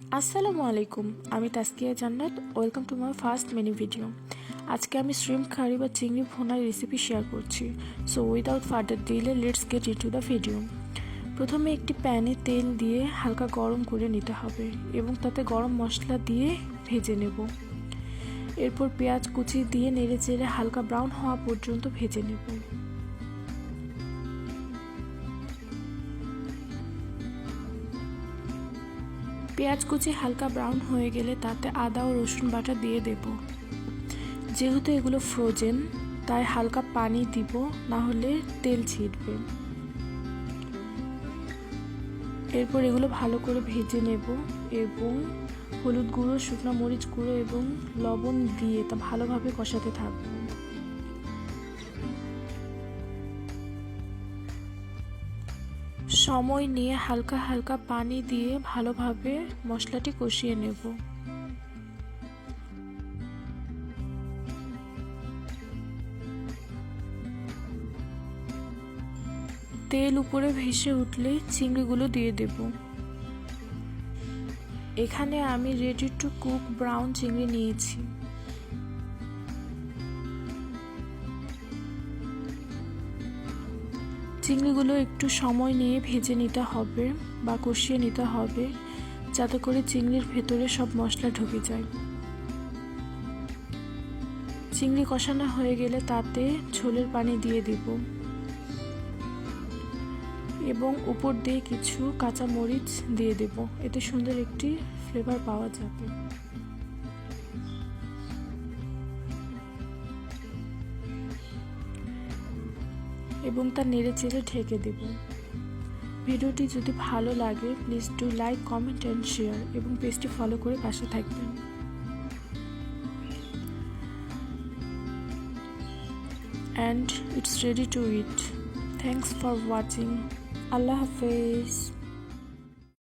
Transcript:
আসসালামু আলাইকুম, আমি তাসকিয়া জান্নাত। Welcome to my first mini video. আজকে আমি শ্রিম্প কারি বা চিংড়ি ভুনার রেসিপি শেয়ার করছি। So without further delay let's get into the video. প্রথমে একটি প্যানে তেল দিয়ে হালকা গরম করে নিতে হবে এবং তাতে গরম মশলা দিয়ে ভেজে নেব। এরপর পেঁয়াজ কুচি দিয়ে নেড়ে চেড়ে হালকা ব্রাউন হওয়া পর্যন্ত ভেজে নেব। পেঁয়াজ কুচি হালকা ব্রাউন হয়ে গেলে তাতে আদা ও রসুন বাটা দিয়ে দেব। যেহেতু এগুলো ফ্রোজেন তাই হালকা পানি দিব, না হলে তেল ছিটবে। এরপর এগুলো ভালো করে ভেজে নেব এবং হলুদ গুঁড়ো, শুকনো মরিচ গুঁড়ো এবং লবণ দিয়ে তা ভালোভাবে কষাতে থাকবো। সময় নিয়ে হালকা হালকা পানি দিয়ে ভালোভাবে মশলাটি কষিয়ে নেব। তেল উপরে ভেসে উঠলে চিংড়িগুলো দিয়ে দেব। এখানে আমি রেডি টু কুক ব্রাউন চিংড়ি নিয়েছি। চিংড়িগুলো একটু সময় নিয়ে ভেজে নিতে হবে বা কষিয়ে নিতে হবে, যাতে করে চিংড়ির ভেতরে সব মশলা ঢুকে যায়। চিংড়ি কষানো হয়ে গেলে তাতে ঝোলের পানি দিয়ে দিব এবং উপর দিয়ে কিছু কাঁচা মরিচ দিয়ে দেব। এতে সুন্দর একটি ফ্লেভার পাওয়া যাবে। এবং তা নেড়ে চেড়ে ঢেকে দেব। ভিডিওটি যদি ভালো লাগে please do like, comment and share এবং পেজটি ফলো করে পাশে থাকবেন। And it's ready to eat. Thanks for watching. Allah Hafiz.